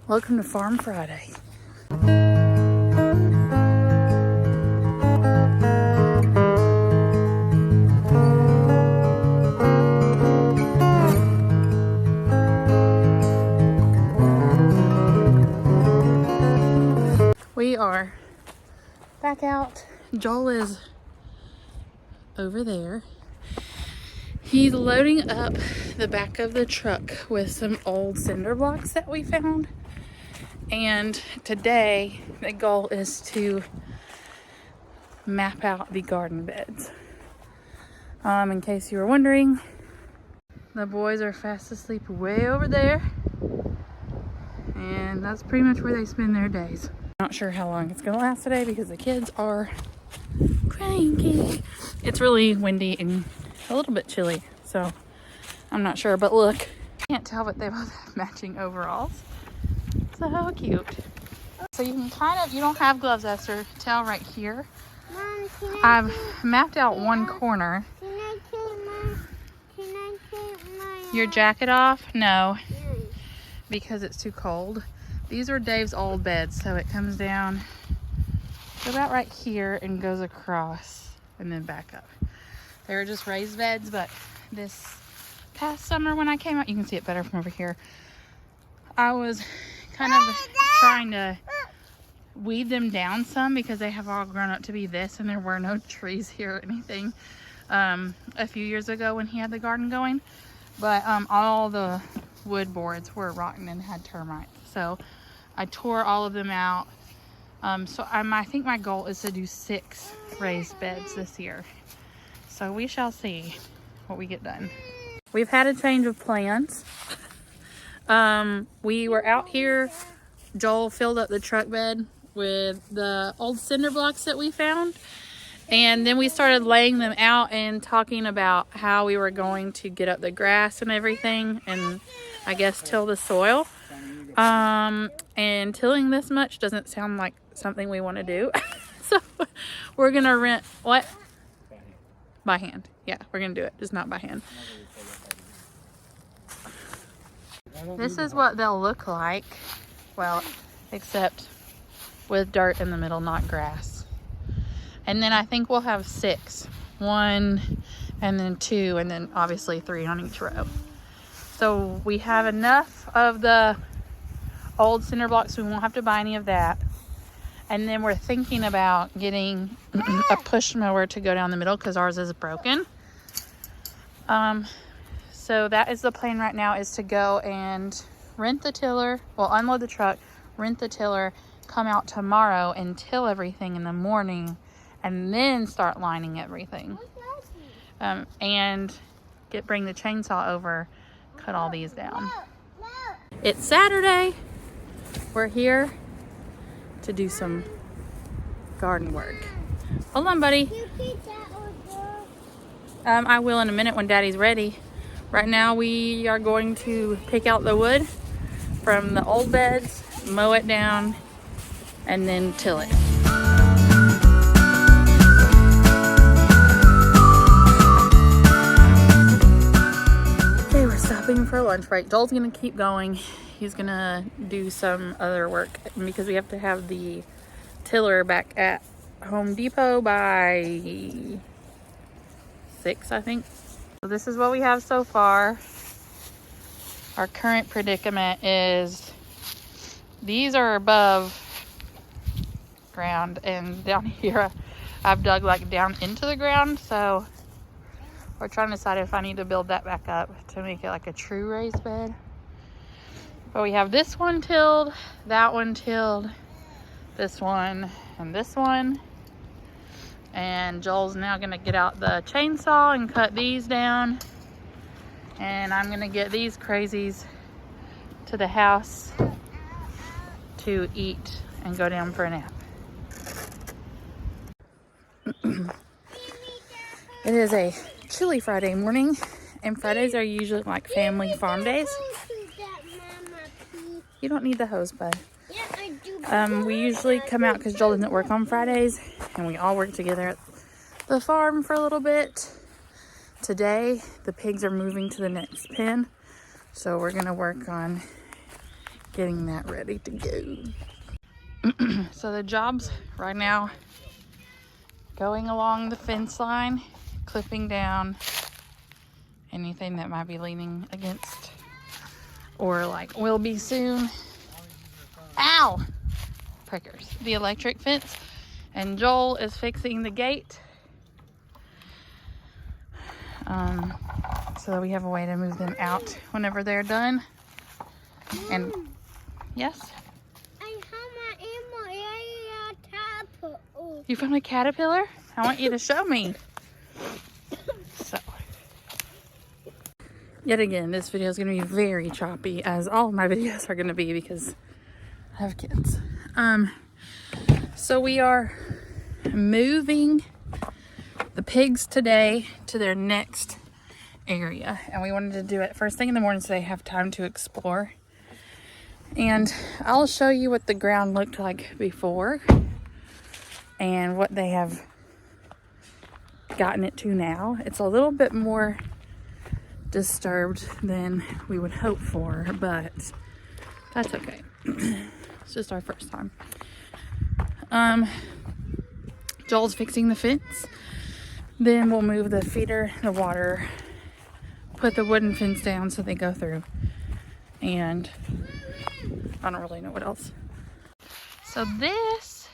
Welcome to Farm Friday. We are back out. Joel is over there. He's loading up the back of the truck with some old cinder blocks that we found. And today the goal is to map out the garden beds. In case you were wondering, the boys are fast asleep way over there. And that's pretty much where they spend their days. Not sure how long it's gonna last today because the kids are cranky. It's really windy and a little bit chilly, so I'm not sure. But look, can't tell, but they both have matching overalls. So cute. So you can you don't have gloves, Esther. Tell right here. Mom, I've mapped out one corner. Can I take my Your jacket off? No, because it's too cold. These are Dave's old beds, so it comes down to about right here and goes across and then back up. They were just raised beds, but this past summer when I came out, you can see it better from over here, I was kind of trying to weed them down some because they have all grown up to be this, and there were no trees here or anything a few years ago when he had the garden going. But all the wood boards were rotten and had termites. So I tore all of them out. So I think my goal is to do 6 raised beds this year. So we shall see what we get done. We've had a change of plans. We were out here. Joel filled up the truck bed with the old cinder blocks that we found. And then we started laying them out and talking about how we were going to get up the grass and everything. And I guess till the soil. And tilling this much doesn't sound like something we want to do. So we're gonna rent what? By hand. Yeah, we're gonna do it, just not by hand. This is what they'll look like. Well, except with dirt in the middle, not grass. And then I think we'll have 6. 1 and then 2 and then obviously 3 on each row. So we have enough of the old cinder blocks, so we won't have to buy any of that. And then we're thinking about getting a push mower to go down the middle because ours is broken. So that is the plan right now, is to go and rent the tiller, well, unload the truck, rent the tiller, come out tomorrow and till everything in the morning, and then start lining everything. And bring the chainsaw over, cut all these down. It's Saturday. We're here to do some garden work. Hold on, buddy. I will in a minute when Daddy's ready. Right now we are going to pick out the wood from the old beds, mow it down, and then till it. Okay, we're stopping for a lunch break. Joel's gonna keep going. He's gonna do some other work because we have to have the tiller back at Home Depot by 6, I think. So this is what we have so far. Our current predicament is these are above ground, and down here I've dug like down into the ground, so we're trying to decide if I need to build that back up to make it like a true raised bed. But we have this one tilled, that one tilled, this one, and this one. And Joel's now gonna get out the chainsaw and cut these down. And I'm gonna get these crazies to the house to eat and go down for a nap. It is a chilly Friday morning, and Fridays are usually like family farm days. You don't need the hose, bud. Yeah, I do. We usually come out because Joel doesn't work on Fridays, and we all work together at the farm for a little bit. Today, the pigs are moving to the next pen, so we're gonna work on getting that ready to go. So the job's right now going along the fence line, clipping down anything that might be leaning against or like will be soon. Ow! Prickers. The electric fence. And Joel is fixing the gate. So that we have a way to move them out whenever they're done. And yes? I have my You found a caterpillar? I want you to show me. So, yet again, this video is going to be very choppy, as all of my videos are going to be because I have kids. So we are moving the pigs today to their next area, and we wanted to do it first thing in the morning so they have time to explore. And I'll show you what the ground looked like before and what they have gotten it to now. It's a little bit more disturbed than we would hope for, but that's okay. It's just our first time. Joel's fixing the fence. Then we'll move the feeder, the water, put the wooden fence down so they go through. And I don't really know what else. So this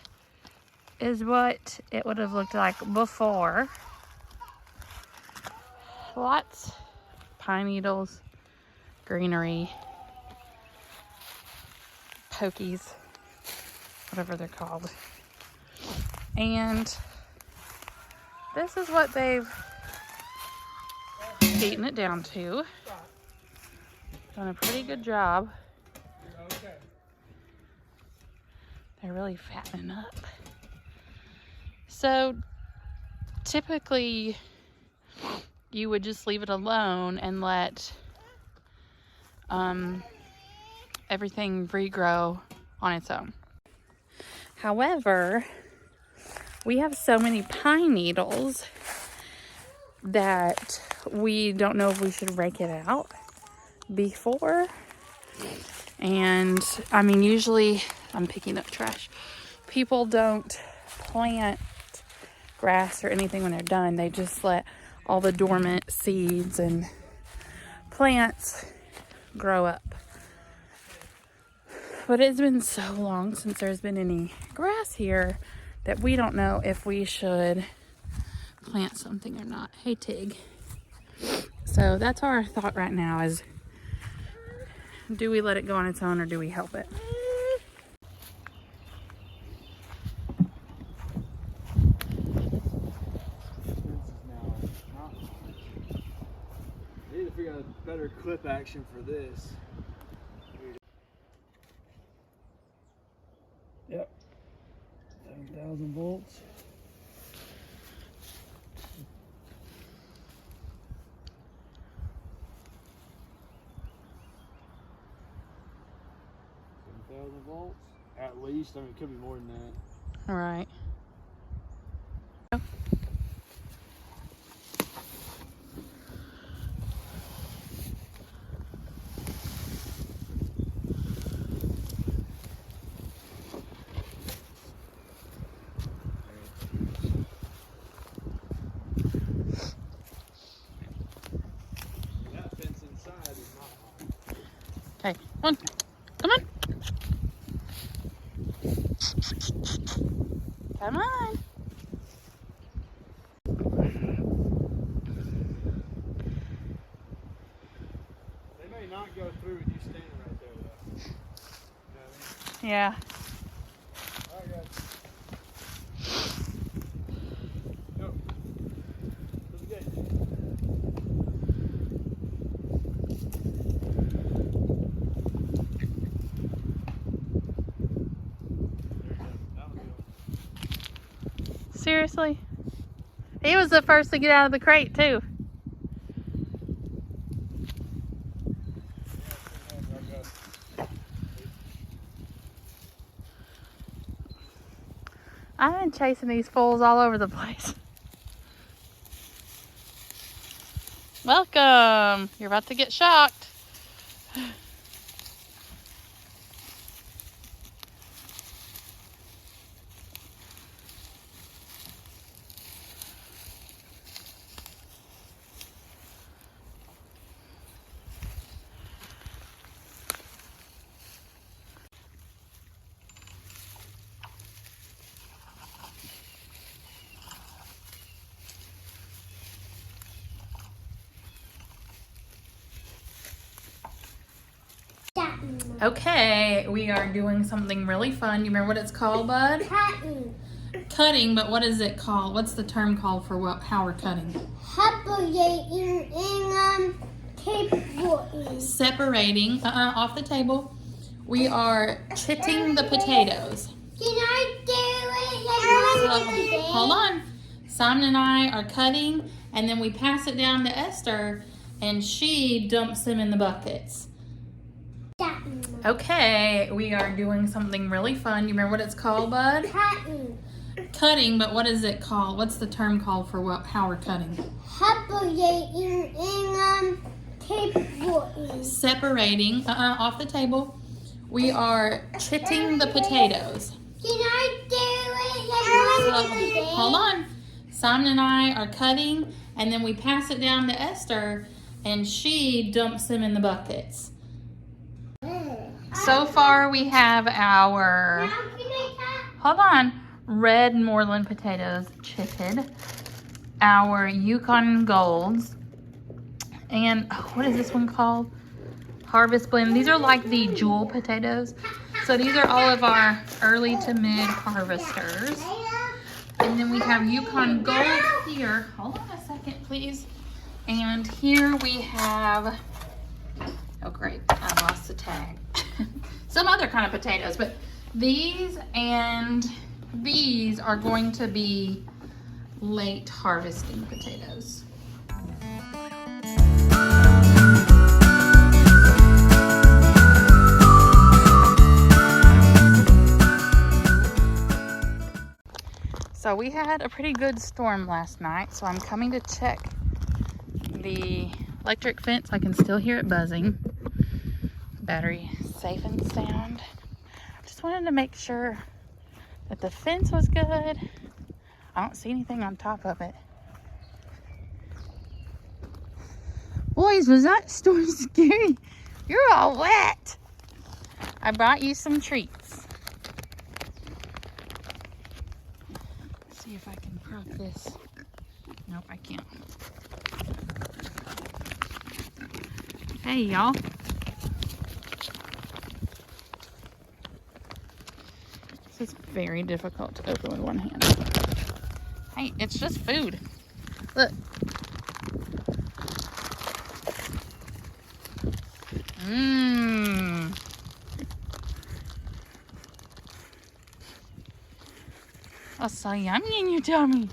is what it would have looked like before. Lots pine needles, greenery, pokies, whatever they're called. And this is what they've beaten it down to. Done a pretty good job. They're really fattening up. So typically you would just leave it alone and let everything regrow on its own. However, we have so many pine needles that we don't know if we should rake it out before. And I mean, usually I'm picking up trash. People don't plant grass or anything when they're done. They just let all the dormant seeds and plants grow up. But it's been so long since there's been any grass here that we don't know if we should plant something or not. Hey, Tig. So that's our thought right now is, do we let it go on its own or do we help it? I need to figure out a better clip action for this. Yep. 7,000 volts. Volts at least. I mean, it could be more than that. All right. That fence inside is not hot. Okay, come on. Come on. Come on. They may not go through with you standing right there, though. You know what I mean? Yeah. All right, guys. Go. To the gate. Seriously? He was the first to get out of the crate, too. I've been chasing these fools all over the place. Welcome. You're about to get shocked. Okay, we are doing something really fun. You remember what it's called, bud? Cutting. Cutting, but what is it called? What's the term called for how we're cutting? Separating and table. Separating, off the table. We are chitting the potatoes. Can I do it? Hold on. Simon and I are cutting, and then we pass it down to Esther, and she dumps them in the buckets. Okay, we are doing something really fun. You remember what it's called, bud? Cutting. Cutting, but what is it called? What's the term called for how we're cutting? Separating and table. Separating, off the table. We are chitting the potatoes. Can I do it? Hold on. Simon and I are cutting, and then we pass it down to Esther, and she dumps them in the buckets. So far, we have our, hold on, red Moreland potatoes chitted, our Yukon Golds, and what is this one called? Harvest Blend. These are like the jewel potatoes. So these are all of our early to mid harvesters. And then we have Yukon Gold here. Hold on a second, please. And here we have, oh great, I lost the tag. Some other kind of potatoes, but these and these are going to be late harvesting potatoes. So we had a pretty good storm last night, so I'm coming to check the electric fence. I can still hear it buzzing. Battery safe and sound. Just wanted to make sure that the fence was good. I don't see anything on top of it. Boys, was that storm scary? You're all wet. I brought you some treats. Let's see if I can prop this. Nope, I can't. Hey, y'all. This is very difficult to open with one hand. Hey, it's just food. Look. Mmm. That's so yummy in your tummy.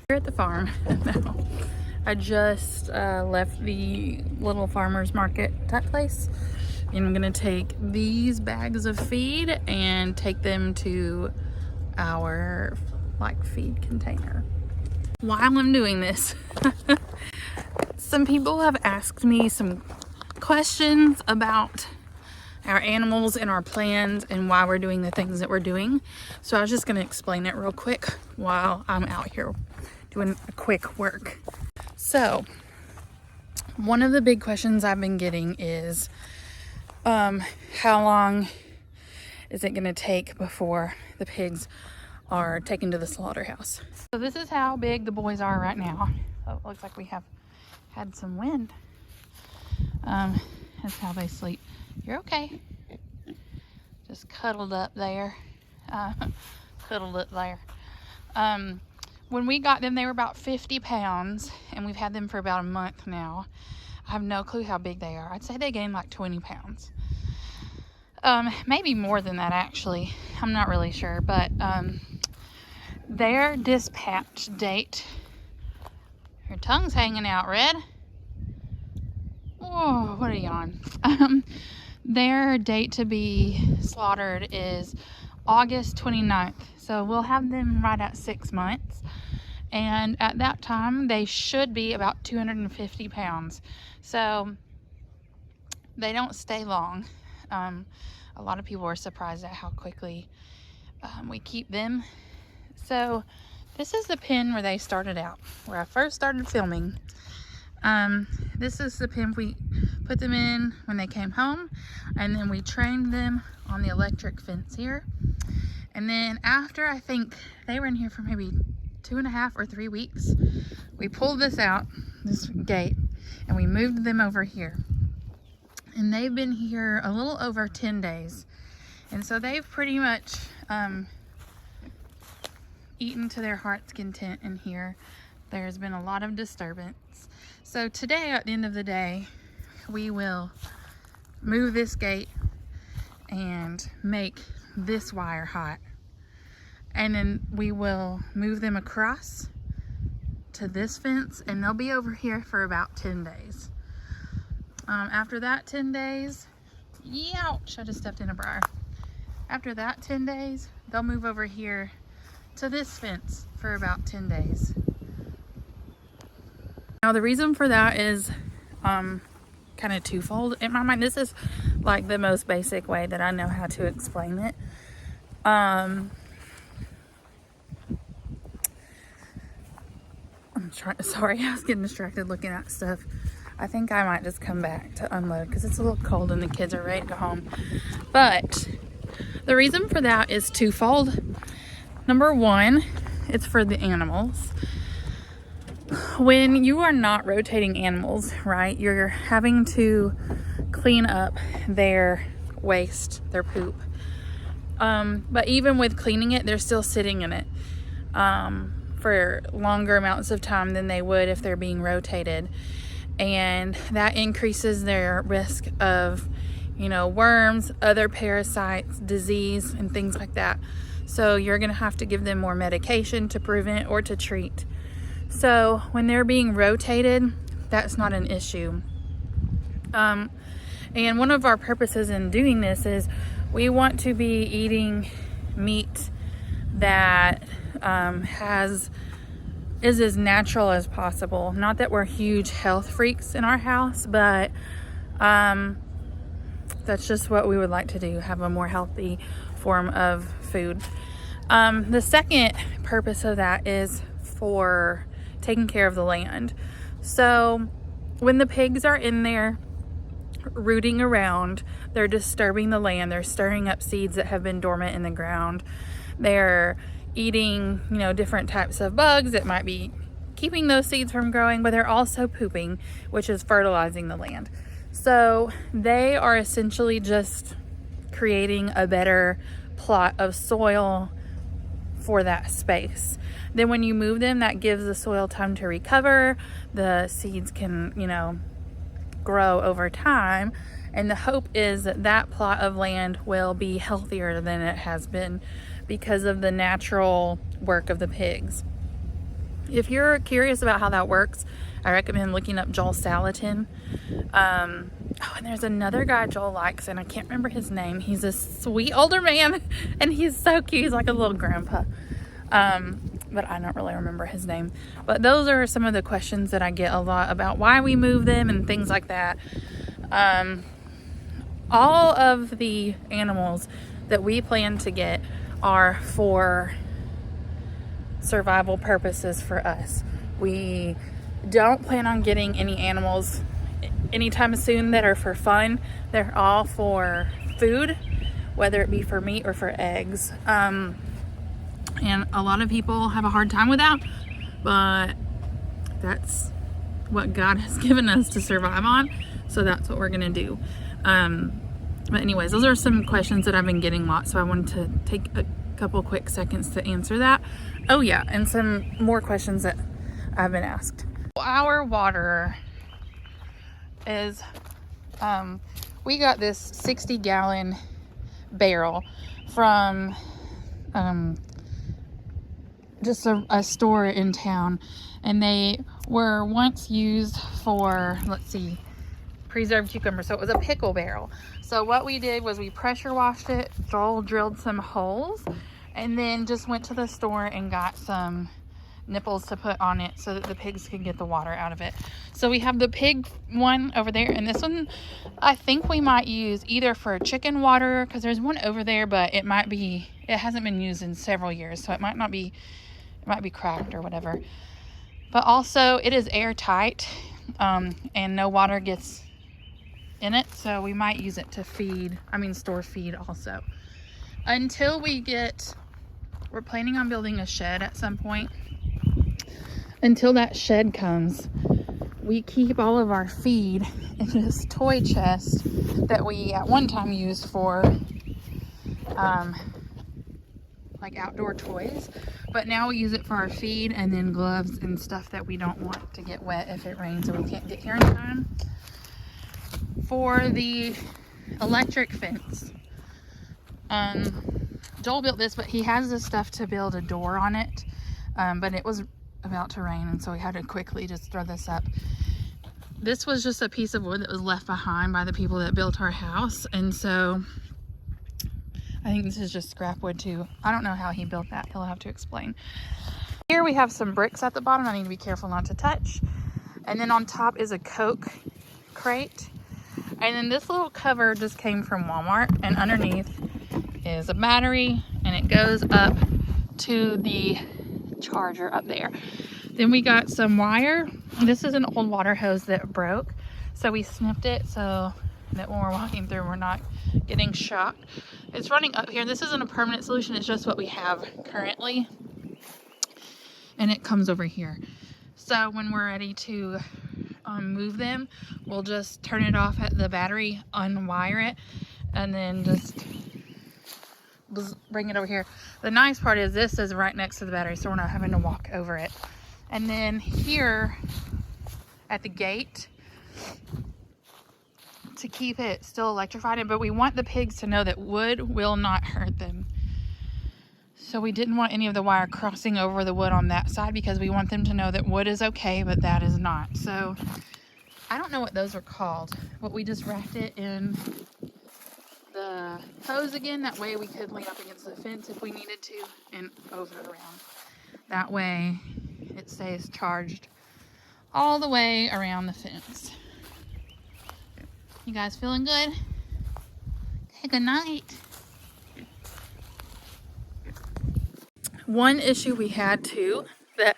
We're at the farm now. I just left the little farmer's market type place. And I'm gonna take these bags of feed and take them to our feed container. While I'm doing this, some people have asked me some questions about our animals and our plans and why we're doing the things that we're doing. So I was just gonna explain it real quick while I'm out here doing a quick work. So one of the big questions I've been getting is, how long is it gonna take before the pigs are taken to the slaughterhouse? So this is how big the boys are right now. Oh, it looks like we have had some wind. That's how they sleep. You're okay. Just cuddled up there. Cuddled up there. When we got them, they were about 50 pounds, and we've had them for about a month now. I have no clue how big they are. I'd say they gained like 20 pounds. Maybe more than that, actually. I'm not really sure, but their dispatch date, your tongue's hanging out, Red. Oh, what are you on? Their date to be slaughtered is August 29th. So we'll have them right at 6 months. And at that time, they should be about 250 pounds. So they don't stay long. A lot of people are surprised at how quickly we keep them. So this is the pen where they started out, where I first started filming. This is the pen we put them in when they came home, and then we trained them on the electric fence here. And then after, I think they were in here for maybe 2.5 or 3 weeks, we pulled this out, this gate, and we moved them over here. and they've been here a little over 10 days. And so they've pretty much eaten to their heart's content in here. There's been a lot of disturbance. So today, at the end of the day, we will move this gate and make this wire hot. And then we will move them across to this fence, and they'll be over here for about 10 days. After that 10 days, ouch, I just stepped in a briar. After that 10 days, they'll move over here to this fence for about 10 days. Now the reason for that is kind of twofold in my mind. This is like the most basic way that I know how to explain it. Sorry, I was getting distracted looking at stuff. I think I might just come back to unload because it's a little cold and the kids are ready to go home. But the reason for that is twofold. Number one, it's for the animals. When you are not rotating animals, right, you're having to clean up their waste, their poop. But even with cleaning it, they're still sitting in it for longer amounts of time than they would if they're being rotated. And that increases their risk of, worms, other parasites, disease, and things like that. So you're going to have to give them more medication to prevent or to treat. So when they're being rotated, that's not an issue. And one of our purposes in doing this is we want to be eating meat that is as natural as possible. Not that we're huge health freaks in our house, but that's just what we would like to do, have a more healthy form of food. The second purpose of that is for taking care of the land. So when the pigs are in there rooting around, they're disturbing the land. They're stirring up seeds that have been dormant in the ground. They're eating, different types of bugs that might be keeping those seeds from growing, but they're also pooping, which is fertilizing the land. So they are essentially just creating a better plot of soil for that space. Then when you move them, that gives the soil time to recover. The seeds can, grow over time. And the hope is that that plot of land will be healthier than it has been because of the natural work of the pigs. If you're curious about how that works, I recommend looking up Joel Salatin. And there's another guy Joel likes, and I can't remember his name. He's a sweet older man, and he's so cute. He's like a little grandpa. But I don't really remember his name. But those are some of the questions that I get a lot about why we move them and things like that. All of the animals that we plan to get are for survival purposes for us. We don't plan on getting any animals anytime soon that are for fun. They're all for food, whether it be for meat or for eggs. And a lot of people have a hard time with that, but that's what God has given us to survive on. So that's what we're going to do. But anyways, those are some questions that I've been getting lots. So I wanted to take a couple quick seconds to answer that. Oh yeah, and some more questions that I've been asked. Our water is, we got this 60-gallon barrel from just a store in town, and they were once used for, preserved cucumber. So it was a pickle barrel. So what we did was we pressure washed it. Joel drilled some holes and then just went to the store and got some nipples to put on it so that the pigs could get the water out of it. So we have the pig one over there, and this one I think we might use either for chicken water, because there's one over there, but it hasn't been used in several years, so it might be cracked or whatever. But also it is airtight, and no water gets in it, so we might use it to store feed also. Until we're planning on building a shed at some point. Until that shed comes, we keep all of our feed in this toy chest that we at one time used for like outdoor toys, but now we use it for our feed and then gloves and stuff that we don't want to get wet if it rains and we can't get here in time. For the electric fence, Joel built this, but he has the stuff to build a door on it, but it was about to rain, and so we had to quickly just throw this up. This was just a piece of wood that was left behind by the people that built our house, and so I think this is just scrap wood too. I don't know how he built that. He'll have to explain. Here we have some bricks at the bottom I need to be careful not to touch, and then on top is a Coke crate, and then this little cover just came from Walmart, and underneath is a battery, and it goes up to the charger up there. Then we got some wire. This is an old water hose that broke, so we snipped it so that when we're walking through we're not getting shocked. It's running up here. This isn't a permanent solution, it's just what we have currently, and it comes over here. So when we're ready to move them, we'll just turn it off at the battery, unwire it, and then just bring it over here. The nice part is this is right next to the battery, so we're not having to walk over it. And then here at the gate, to keep it still electrified, but we want the pigs to know that wood will not hurt them. So we didn't want any of the wire crossing over the wood on that side, because we want them to know that wood is okay, but that is not. So I don't know what those are called, but we just wrapped it in the hose again. That way we could lean up against the fence if we needed to, and over around. That way it stays charged all the way around the fence. You guys feeling good? Okay, good night. One issue we had too that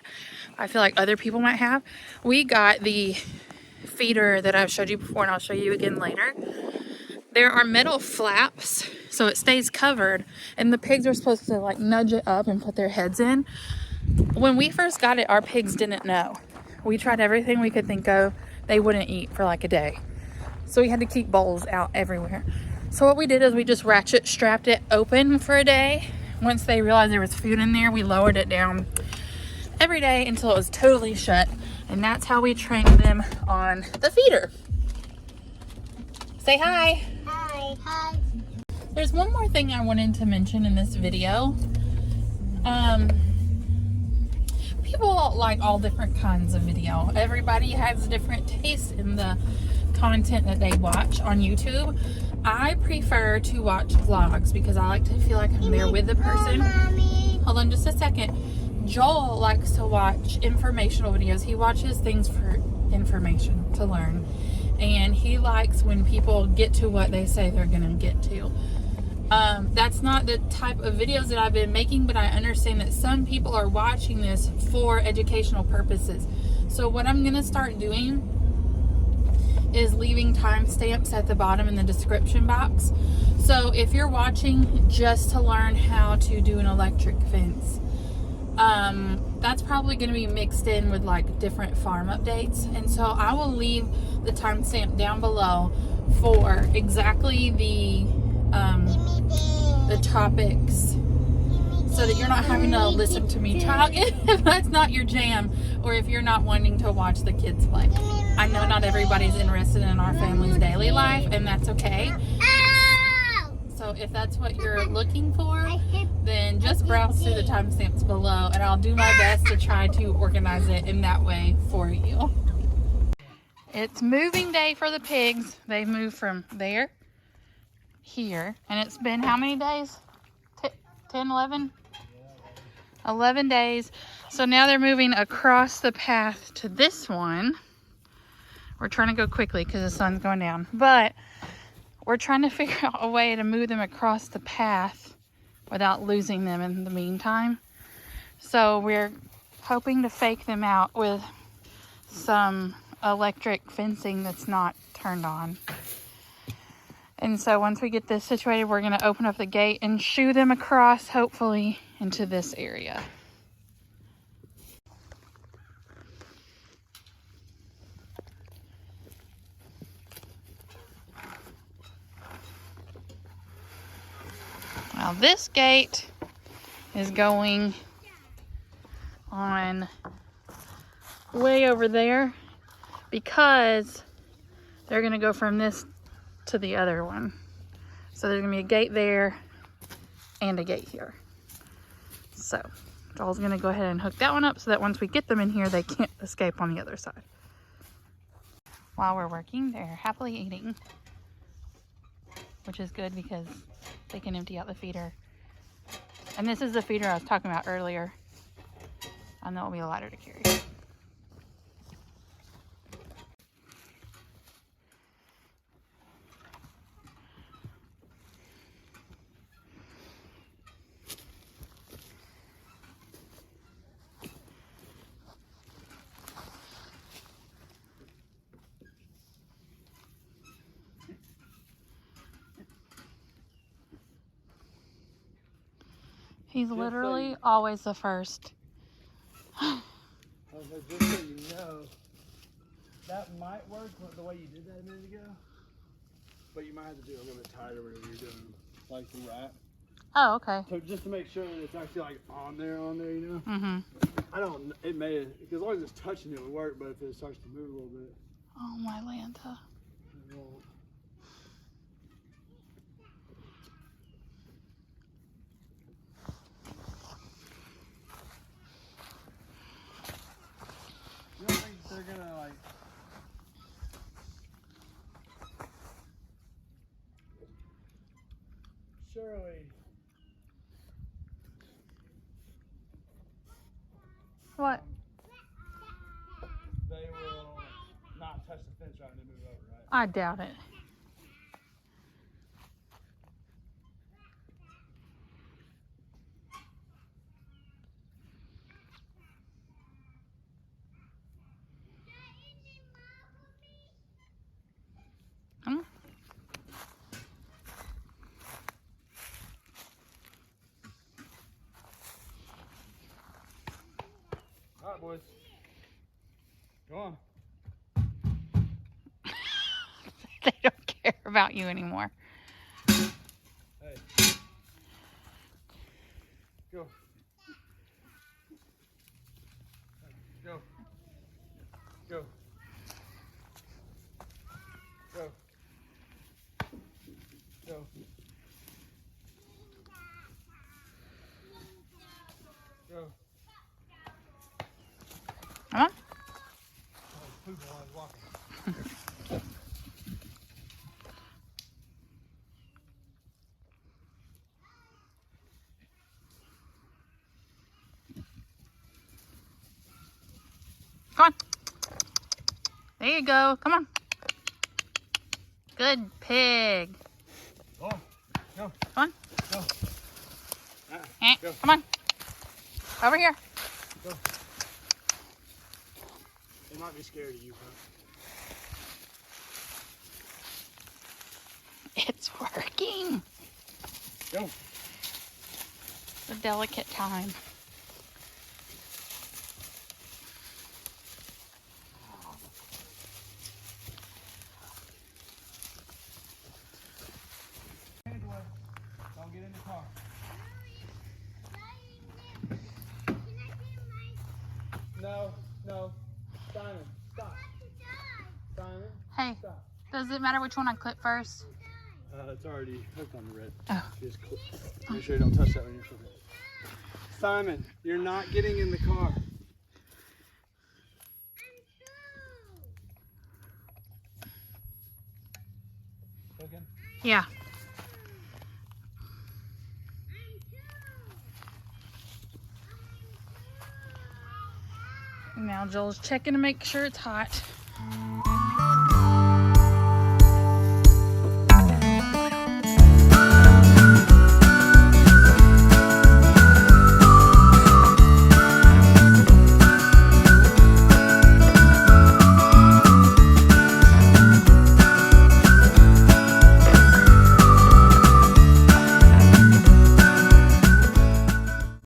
I feel like other people might have, we got the feeder that I've showed you before, and I'll show you again later. There are metal flaps so it stays covered, and the pigs are supposed to like nudge it up and put their heads in. When we first got it, our pigs didn't know. We tried everything we could think of. They wouldn't eat for like a day. So we had to keep bowls out everywhere. So what we did is we just ratchet strapped it open for a day. Once they realized there was food in there, we lowered it down every day until it was totally shut. And that's how we trained them on the feeder. Say hi. Hi. Hi. There's one more thing I wanted to mention in this video. People like all different kinds of video. Everybody has different tastes in the content that they watch on YouTube. I prefer to watch vlogs because I like to feel like I'm there with the person. Hold on just a second. Joel likes to watch informational videos. He watches things for information, to learn. And he likes when people get to what they say they're gonna get to. That's not the type of videos that I've been making, but I understand that some people are watching this for educational purposes. So what I'm gonna start doing is leaving timestamps at the bottom in the description box. So if you're watching just to learn how to do an electric fence, that's probably going to be mixed in with like different farm updates, and so I will leave the timestamp down below for exactly the topics, so that you're not having to listen to me talk if that's not your jam, or if you're not wanting to watch the kids play. I know not everybody's interested in our family's daily life, and that's okay. So if that's what you're looking for, then just browse through the timestamps below, and I'll do my best to try to organize it in that way for you. It's moving day for the pigs. They've moved from there, here, and it's been how many days? 10, 11? 11 days. So now they're moving across the path to this one. We're trying to go quickly because the sun's going down, but we're trying to figure out a way to move them across the path without losing them in the meantime. So we're hoping to fake them out with some electric fencing that's not turned on. And so once we get this situated, we're going to open up the gate and shoo them across, hopefully, into this area. Now this gate is going on way over there because they're going to go from this to the other one. So there's going to be a gate there and a gate here. So Joel's going to go ahead and hook that one up so that once we get them in here, they can't escape on the other side. While we're working, they're happily eating, which is good because they can empty out the feeder. And this is the feeder I was talking about earlier. I know it'll be lighter to carry. He's literally always the first. I was like, just so you know, that might work the way you did that a minute ago. But you might have to do it a little bit tighter whenever you're doing like the wrap. Oh, okay. So just to make sure that it's actually like on there, you know? Mm-hmm. I don't, it may, because as long as it's touching it would work, but if it starts to move a little bit, Oh, my Lanta. it won't. You don't think they're gonna like surely What? they will not touch the fence right and then move over, right? I doubt it. Hmm? All right, boys. Go on. They don't care about you anymore. Hey. Go. Go. Go. Go. Go. Go. Come on. Poop while I was walking. Come on. There you go. Come on. Good pig. Go. Go. Come on. Go. Go. Come on. Over here. Go. They might be scared of you, huh? It's working. Go. It's a delicate time. Don't get in the car. No, no. Simon, stop. Simon, Hey, stop. does it matter which one I clip first? It's already hooked on the red. Oh. Just make sure you don't touch that when you're flipping. Simon, you're not getting in the car. Hooking? Yeah. Now Joel's checking to make sure it's hot.